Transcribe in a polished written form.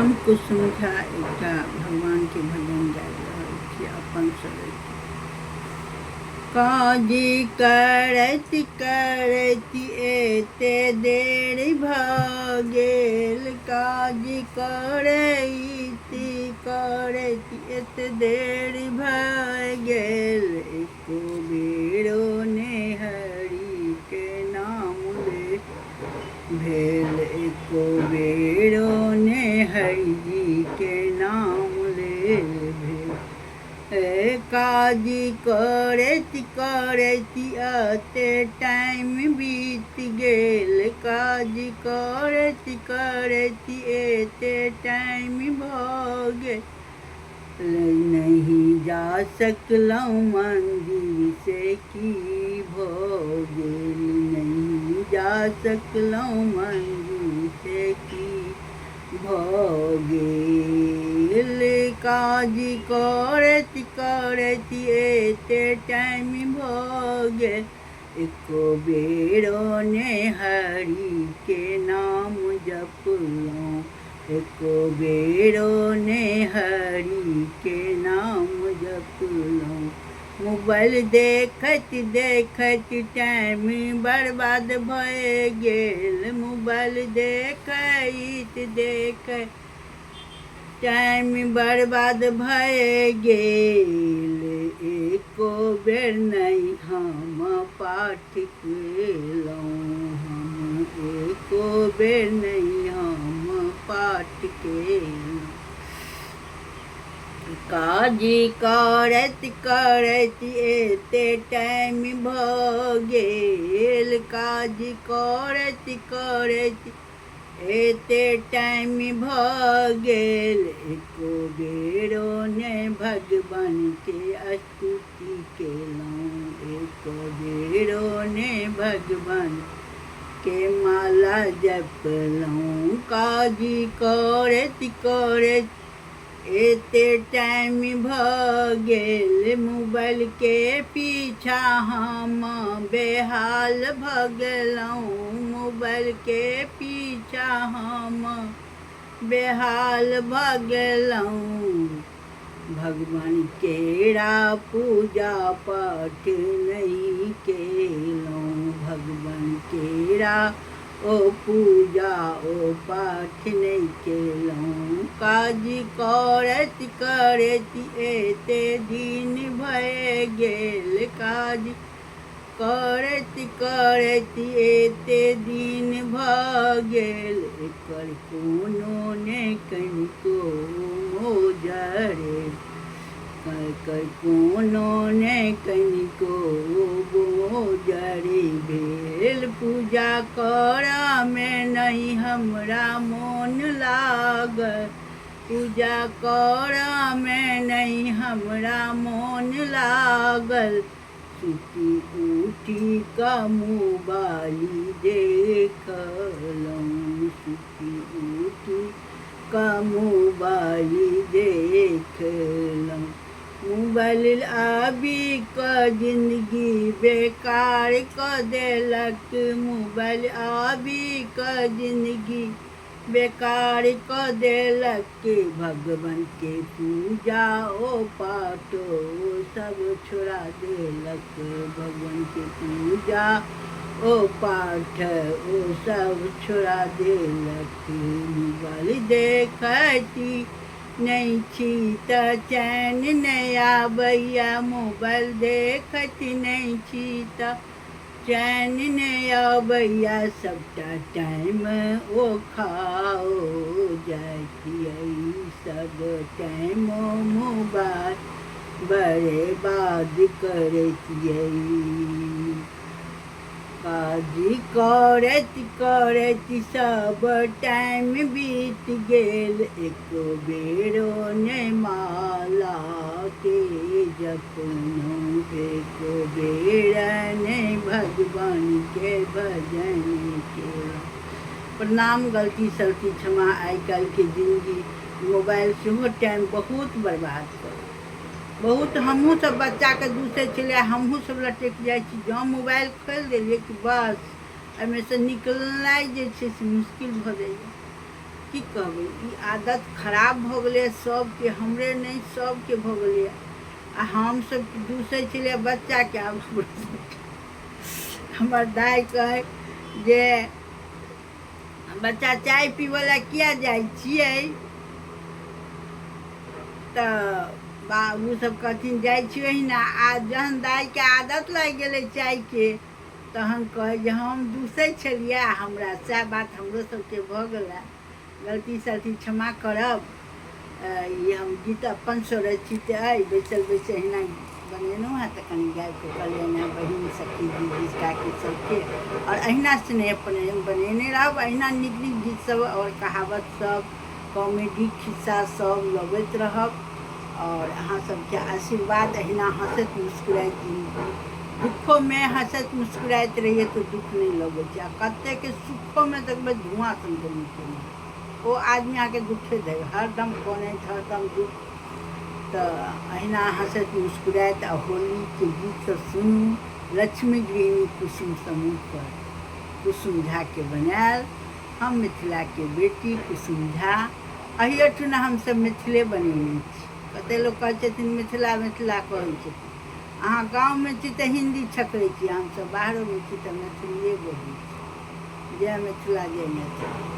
हम कुसुम झा एकटा भगवान के भजन गाबि रहल छी अपन सभके। काजी करैत करैत एते देर भऽ गेल, काजी करैत करैत एते देर भऽ गेल, एको बेरो ने हरि के नाम ले भेल, एको बेरो ने हरि जी के नाम ले भेल। काजी करैत करैत एते टाइम बीत गेल, काजी करैत करैत एते टाइम भऽ गेल, नहीं जा सकलहुँ मंदिर से की भऽ गेल, नहीं जा सकलहुँ मंदिर से की भऽ गेल। काजी करैत करैत एते टाइम भऽ गेल, एको बेरो ने हरि के नाम जपलहुँ, एको बेरो ने हरि के नाम जपलहुँ। मोबाइल देखैत देखैत टाइम बर्बाद भऽ गेल, मोबाइल देखैत देखैत टाइम बर्बाद भऽ गेल, एको बेर नहीं हम पाठ केलहुँ, हम एको बेर नहीं हम पाठ केलहुँ। काजी करैत करैत एते टाइम भऽ गेल, काजी करैत करैत एते टाइम भऽ गेल, एको बेरो ने भगवान के स्तुति केलहुँ, एको बेरो ने भगवान के माला जपलहुँ। काजी करैत करैत एते टाइम भऽ गेल, मोबाइल के पीछा हम बेहाल भऽ गेलहुँ, मोबाइल के पीछा हम बेहाल भऽ गेलहुँ। भगवान केरा पूजा पाठ नहीं केलहुँ, भगवान केरा ओ पूजा ओ पाठ नहीं केलहुँ। काजी करैत करैत एते दिन भऽ गेल, काजी करैत करैत एते दिन भऽ गेल, एकर कोनो ने कनिको मोजरे, एकर कोनो ने कनिको मोजरे भेल। पूजा करऽमे नहीं हमरा मोन लागल, पूजा करऽमे नहीं हमरा मोन लागल, सुती उठी कऽ मोबाइल देखलहुँ, सुती उठी कऽ मोबाइल देखलहुँ। मोबाइल आबि कऽ जिंदगी बेकार कऽ देलक, मोबाइल आबि कऽ जिंदगी बेकार कऽ देलक, भगवान के पूजा ओ पाठ ओ सब छोड़ा देलक, भगवान के पूजा ओ पाठ ओ सब छोड़ा देलक। मोबाइल देखैत नहीं छी तऽ चैन नहीं आबैया, मोबाइल देखैत नहीं छी तऽ चैन नहीं आबैया, सबटा टाइम ओ खाओ जाइए, सब टाइम मोबाइल बर्बाद करैतियै। काजी करैत करैत सब टाइम बीत गेल, एको बेरो ने माला के जपलहुँ, एको बेर ने भगवान के भजन केलहुँ। प्रणाम, गलती सलती क्षमा। आइ काल्हिके जिंदगी मोबाइल सेहो टाइम बहुत बर्बाद कर, बहुत हमहूँ सब बच्चाके दूसै छलै, हमहूँ सब लटकि जाइ छी। जँ मोबाइल खोलि देलियै कि बस एहिमे से निकलनाइ जे छै से मुश्किल भऽ जाइए। की कहबै, ई आदत खराब भऽ गेलै सबके, हमरे नहीं सबके भऽ गेलै। आ हमसब दूसै छलियै बच्चाके, आब हमर दाइ कहै जे बच्चा चाय पीबऽ लए किया जाइ छियै, तऽ बाबू सब कहथिन जाइ छियै एहिना। आ जहन दाइके आदत लागि गेलै चायके, तहन कहै जे हम दूसै छलियै, हमरा सएह बात हमरो सबके भऽ गेलै, गलती सलती क्षमा करब। ई हम गीत अपन स्वरचित अइ, बैसल बैसल एहिना बनेलहुँ हेँ, तऽ कनि गाबिके कहलियनि हेँ बहिन सखी दीदी काकी सबके। आओर अहिना स्नेह प्रेम बनेने रहब, अहिना नीक नीक गीत सब और कहावत सब, कॉमेडी खिस्सा सब लबैत रहब। और अहाँ सबके आशीर्वाद, अहिना हँसैत मुस्कुराइत जिंदगी, दुखोमे हँसैत मुस्कुराइत रहिए तऽ दुख नहीं लगै छै। आ कतेके सुखोमे देखबै धुआँ सन बनी केने, ओ आदमी अहाँके दुखे देबै, हरदम कनैत हरदम दुख। तऽ अहिना हँसैत मुस्कुराइत आ होलीके गीत सब सुनू। लक्ष्मी गृहिणी कुसुम समूह पर, कुसुम झाके बनायल, हम मिथिलाके बेटी कुसुम झा। अहिठुना हमसब मिथिले बनेने छी। कतेक लोक कहै छथिन मिथिला मिथिला कहै छथिन, अहाँ गाँवमे छी तऽ हिन्दी छकरै छी, हमसब बाहरोमे छी तऽ मैथिलिए बजै छी। जय मिथिला जय मैथिली।